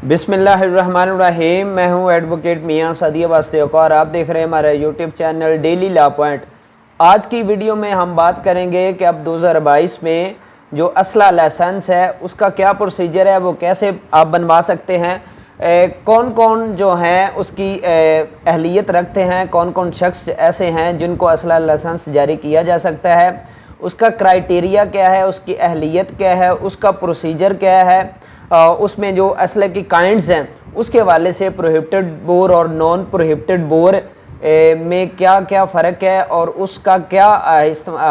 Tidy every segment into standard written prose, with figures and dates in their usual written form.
बिस्मिल्लाहिर्रहमानिर्रहीम। मैं हूं एडवोकेट मियां सदिया वास्तव और आप देख रहे हैं हमारा YouTube channel daily law point. आज की वीडियो में हम बात करेंगे कि अब 2022 में जो असला लाइसेंस है उसका क्या प्रोसीजर है, वो कैसे आप बनवा सकते हैं, कौन कौन जो हैं उसकी अहलियत रखते हैं, कौन कौन शख्स ऐसे हैं जिनको असला लाइसेंस जारी किया जा सकता है, उसका क्राइटेरिया क्या है, उसकी अहलियत क्या है, उसका प्रोसीजर क्या है, उसमें जो असले की काइंड्स हैं उसके हवाले से प्रोहिबिटेड बोर और नॉन प्रोहिबिटेड बोर में क्या क्या फ़र्क है और उसका क्या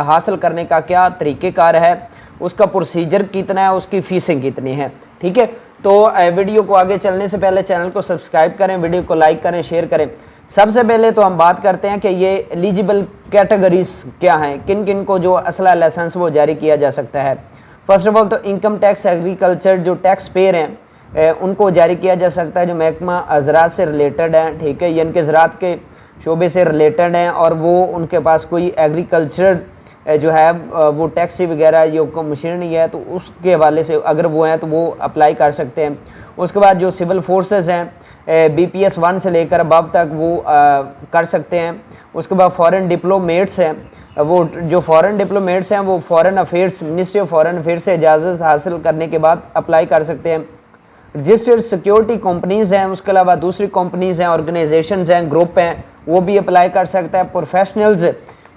हासिल करने का क्या तरीक़ेकार है, उसका प्रोसीजर कितना है, उसकी फ़ीसें कितनी हैं। ठीक है, तो वीडियो को आगे चलने से पहले चैनल को सब्सक्राइब करें, वीडियो को लाइक करें, शेयर करें। सबसे पहले तो हम बात करते हैं कि ये एलिजिबल कैटेगरीज क्या हैं, किन किन को जो असला लाइसेंस वो जारी किया जा सकता है। फर्स्ट ऑफ ऑल तो इनकम टैक्स एग्रीकल्चर जो टैक्स पेयर हैं उनको जारी किया जा सकता है, जो महकमा ज़राअत से रिलेटेड हैं। ठीक है, यानी कि ज़राअत के शोबे से रिलेटेड हैं और वो उनके पास कोई एग्रीकल्चर जो है वो टैक्सी वगैरह जो मशीनरी है तो उसके हवाले से अगर वो हैं तो वो अप्लाई कर सकते हैं। उसके बाद जो सिविल फोर्सेस हैं BPS 1 से लेकर अब तक वो कर सकते हैं। उसके बाद फॉरेन डिप्लोमेट्स हैं, वो जो फॉरेन डिप्लोमेट्स हैं वो foreign affairs ministry of foreign affairs से इजाज़त हासिल करने के बाद अप्लाई कर सकते हैं। रजिस्टर्ड सिक्योरिटी कंपनीज़ हैं, उसके अलावा दूसरी कंपनीज़ हैं, ऑर्गेनाइजेशंस हैं, ग्रुप हैं, वो भी अप्लाई कर सकता है। प्रोफेशनल्स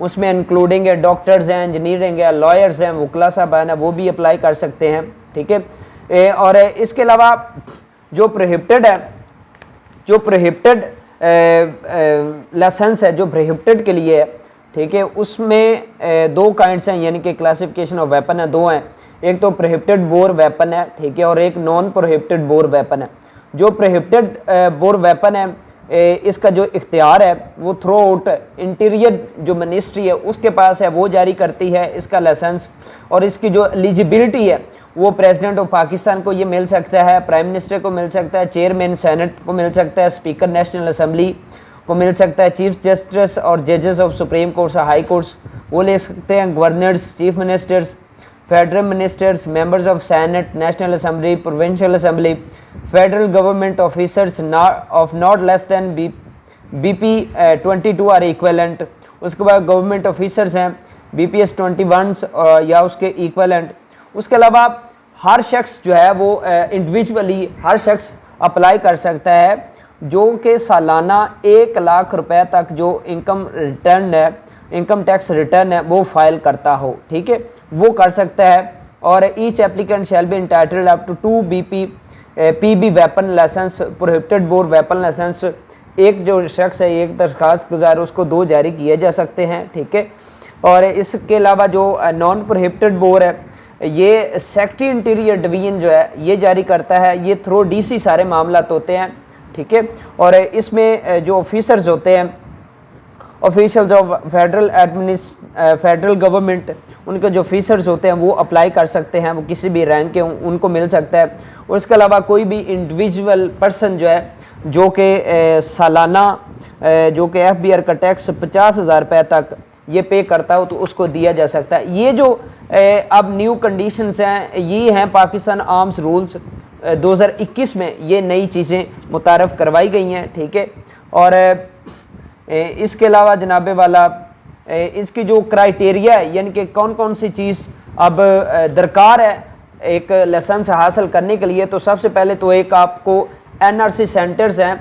उसमें इंक्लूडिंग है, डॉक्टर्स हैं, इंजीनियरिंग है, लॉयर्स हैं, वकला साहबान हैं, वो भी अप्लाई कर सकते हैं। ठीक है, और इसके अलावा जो प्रोहिबिटेड है, जो प्रोहिबिटेड लाइसेंस है जो प्रोहिबिटेड के लिए है, ठीक है, उसमें दो काइंड्स हैं, यानी कि क्लासिफिकेशन ऑफ वेपन है, दो हैं। एक तो प्रोहिबिटेड बोर वेपन है, ठीक है, और एक नॉन प्रोहिबिटेड बोर वेपन है। जो प्रोहिबिटेड बोर वेपन है इसका जो इख्तियार है वो थ्रू आउट इंटीरियर जो मिनिस्ट्री है उसके पास है, वो जारी करती है इसका लाइसेंस। और इसकी जो एलिजिबिलिटी है वो प्रेसिडेंट ऑफ पाकिस्तान को ये मिल सकता है, प्राइम मिनिस्टर को मिल सकता है, चेयरमैन सेनेट को मिल सकता है, स्पीकर नेशनल असम्बली को मिल सकता है, चीफ जस्टिस और जजेस ऑफ सुप्रीम कोर्ट्स और हाई कोर्ट्स वो ले सकते हैं, governors, chief ministers, federal ministers, members of senate, national assembly, provincial assembly, federal government officers of not less than BP 22 or equivalent. उसके बाद गवर्नमेंट ऑफिसर्स हैं BPS 21 या उसके इक्वलेंट। उसके अलावा हर शख्स जो है वो इंडिविजुअली हर शख्स अप्लाई कर सकता है जो कि सालाना 1 लाख रुपए तक जो इनकम रिटर्न है, इनकम टैक्स रिटर्न है वो फाइल करता हो। ठीक है, वो कर सकता है। और each applicant shall be entitled up to 2 PB weapon licence, prohibited bore weapon licence. एक जो शख्स है, एक दरख्वास्त गुजार, उसको 2 जारी किए जा सकते हैं। ठीक है, और इसके अलावा जो नॉन प्रोहिबिटेड बोर है ये सेक्रेटरी इंटीरियर डिवीजन जो है ये जारी करता है, ये थ्रू DC सारे मामलात होते हैं। ठीक है, और इसमें जो ऑफिसर्स होते हैं, ऑफिशियल्स ऑफ फेडरल गवर्नमेंट, उनके जो ऑफिसर्स होते हैं वो अप्लाई कर सकते हैं, वो किसी भी रैंक के उनको मिल सकता है। और इसके अलावा कोई भी इंडिविजुअल पर्सन जो है जो कि सालाना जो कि FBR का टैक्स 50,000 रुपये तक ये पे करता हो तो उसको दिया जा सकता है। ये जो अब न्यू कंडीशंस हैं ये हैं पाकिस्तान आर्म्स रूल्स 2021 में ये नई चीज़ें मुतारफ़ करवाई गई हैं। ठीक है, और इसके अलावा जनाबे वाला इसकी जो क्राइटेरिया है, यानी कि कौन कौन सी चीज़ अब दरकार है एक लाइसेंस हासिल करने के लिए, तो सबसे पहले तो एक आपको NRC सेंटर्स हैं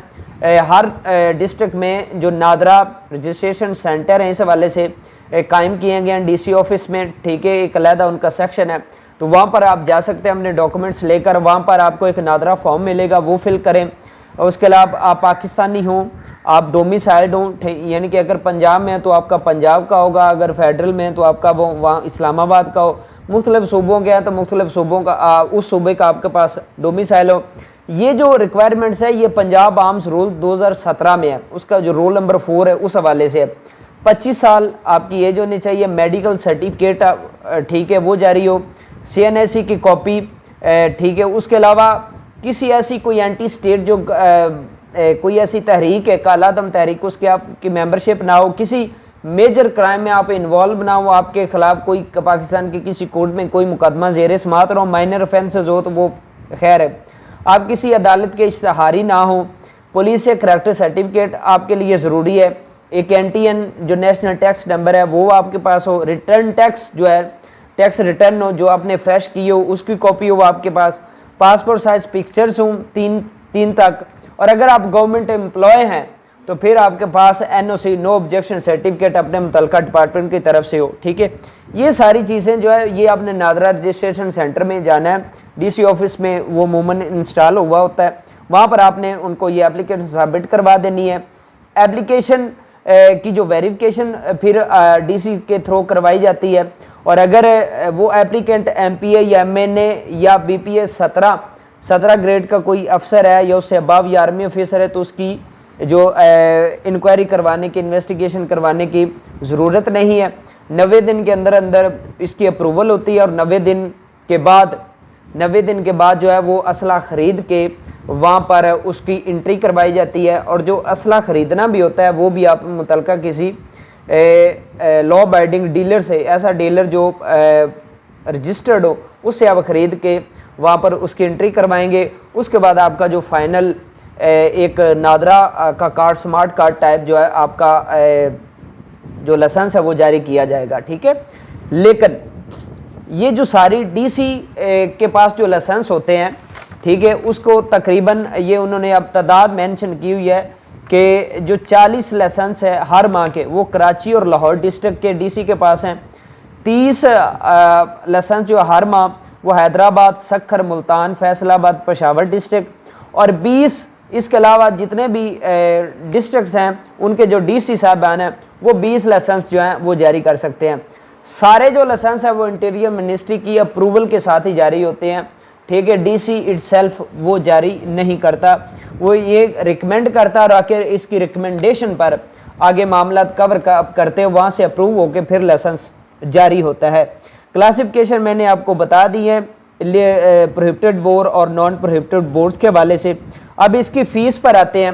हर डिस्ट्रिक्ट में, जो नादरा रजिस्ट्रेशन सेंटर हैं इस हवाले से कायम किए गए हैं DC ऑफिस में। ठीक है, एक अलहदा उनका सेक्शन है, तो वहाँ पर आप जा सकते हैं अपने डॉक्यूमेंट्स लेकर। वहाँ पर आपको एक नादरा फॉर्म मिलेगा, वो फिल करें। और उसके अलावा आप पाकिस्तानी हों, आप डोमिसाइल्ड हों, यानी कि अगर पंजाब में है तो आपका पंजाब का होगा, अगर फेडरल में है तो आपका वो वहाँ इस्लामाबाद का हो, मुख्तलिफ सूबों के हैं तो मुख्तलिफ सूबों का उस सूबे का आपके पास डोमिसाइल हो। ये जो रिक्वायरमेंट्स है ये पंजाब आर्म्स रूल 2017 में है, उसका जो रोल नंबर 4 है उस हवाले से है। 25 साल आपकी एज होनी चाहिए, मेडिकल सर्टिफिकेट ठीक है वो जारी हो, CNSE की कॉपी ठीक है। उसके अलावा किसी ऐसी कोई एंटी स्टेट जो कोई ऐसी तहरीक है, काला दम तहरीक, उसके आपकी मेंबरशिप ना हो, किसी मेजर क्राइम में आप इन्वॉल्व ना हो, आपके खिलाफ कोई पाकिस्तान के किसी कोर्ट में कोई मुकदमा ज़ेर समाअत हो, माइनर ऑफेंसेस हो तो वो खैर है। आप किसी अदालत के इश्तहारी ना हो, पुलिस से करैक्टर सर्टिफिकेट आपके लिए ज़रूरी है, एक एनटीएन जो नेशनल टैक्स नंबर है वो आपके पास हो, रिटर्न टैक्स जो है टैक्स रिटर्न हो जो आपने फ्रेश की हो उसकी कॉपी हो आपके पास, पासपोर्ट साइज पिक्चर्स हों तीन तक, और अगर आप गवर्नमेंट एम्प्लॉय हैं तो फिर आपके पास एनओसी नो ऑब्जेक्शन सर्टिफिकेट अपने मुतलका डिपार्टमेंट की तरफ से हो। ठीक है, ये सारी चीज़ें जो है ये आपने नादरा रजिस्ट्रेशन सेंटर में जाना है, डीसी ऑफिस में वो अमूमन इंस्टॉल हुआ होता है, वहाँ पर आपने उनको ये एप्लीकेशन सबमिट करवा देनी है। एप्लीकेशन की जो वेरिफिकेशन फिर डीसी के थ्रू करवाई जाती है, और अगर वो एप्लीकेंट एमपीए या एमएनए या बीपीए 17 ग्रेड का कोई अफसर है या उससे अबव या आर्मी ऑफिसर है तो उसकी जो इंक्वायरी करवाने की इन्वेस्टिगेशन करवाने की ज़रूरत नहीं है। 90 दिन के अंदर अंदर इसकी अप्रूवल होती है और 90 दिन के बाद जो है वो असला ख़रीद के वहाँ पर उसकी एंट्री करवाई जाती है, और जो असला ख़रीदना भी होता है वो भी आप मुतलका किसी लॉ अबाइडिंग डीलर से, ऐसा डीलर जो रजिस्टर्ड हो उससे आप ख़रीद के वहाँ पर उसकी एंट्री करवाएंगे। उसके बाद आपका जो फाइनल एक नादरा का कार्ड, स्मार्ट कार्ड टाइप जो है आपका जो लाइसेंस है वो जारी किया जाएगा। ठीक है, लेकिन ये जो सारी डीसी के पास जो लाइसेंस होते हैं, ठीक है, उसको तकरीबन ये उन्होंने अब तादाद मेंशन की हुई है कि जो 40 लाइसेंस है हर माह के वो कराची और लाहौर डिस्ट्रिक्ट के डीसी के पास हैं, 30 लाइसेंस जो हर माह वो हैदराबाद, सखर, मुल्तान, फैसलाबाद, पेशावर डिस्ट्रिक्ट, और 20 इसके अलावा जितने भी डिस्ट्रिक्ट्स हैं उनके जो डीसी साहबान हैं वो 20 लाइसेंस जो हैं वो जारी कर सकते हैं। सारे जो लाइसेंस है वो इंटीरियर मिनिस्ट्री की अप्रूवल के साथ ही जारी होते हैं। ठीक है, डीसी इटसेल्फ वो जारी नहीं करता, वो ये रिकमेंड करता और आखिर इसकी रिकमेंडेशन पर आगे मामला कवर करते हैं, वहाँ से अप्रूव होकर फिर लाइसेंस जारी होता है। क्लासिफिकेशन मैंने आपको बता दी है प्रोहिबिटेड बोर और नॉन प्रोहिबिटेड बोर्ड्स के हवाले से। अब इसकी फ़ीस पर आते हैं।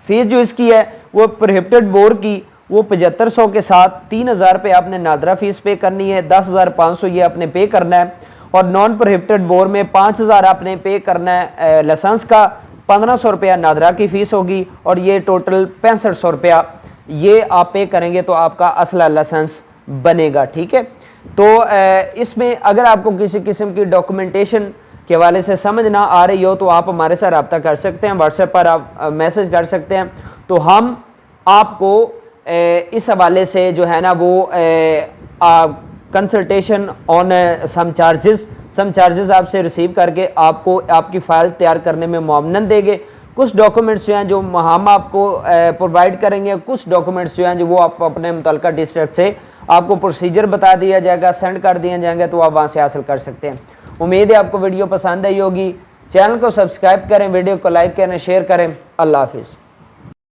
फ़ीस जो इसकी है वो प्रोहिबिटेड बोर्ड की वो 7500 के साथ 3000 रुपये आपने नादरा फ़ीस पे करनी है, 10,500 ये आपने पे करना है, और नॉन प्रोहिबिटेड बोर्ड में 5000 आपने पे करना है लाइसेंस का, 1500 रुपया नादरा की फ़ीस होगी, और ये टोटल 6500 रुपया ये आप पे करेंगे तो आपका असला लाइसेंस बनेगा। ठीक है, तो इसमें अगर आपको किसी किस्म की डॉक्यूमेंटेशन के हवाले से समझ ना आ रही हो तो आप हमारे साथ रब्ता कर सकते हैं, व्हाट्सएप पर आप मैसेज कर सकते हैं, तो हम आपको इस हवाले से जो है ना वो कंसल्टेशन ऑन सम चार्जेस आपसे रिसीव करके आपको आपकी फ़ाइल तैयार करने में मुआवनत देंगे। कुछ डॉक्यूमेंट्स जो हैं जो हम आपको प्रोवाइड करेंगे, कुछ डॉक्यूमेंट्स जो हैं जो वो आप अपने मुतल्लिका डिस्ट्रिक्ट से आपको प्रोसीजर बता दिया जाएगा, सेंड कर दिया जाएंगे, तो आप वहाँ से हासिल कर सकते हैं। उम्मीद है आपको वीडियो पसंद आई होगी। चैनल को सब्सक्राइब करें, वीडियो को लाइक करें, शेयर करें। अल्लाह हाफिज़।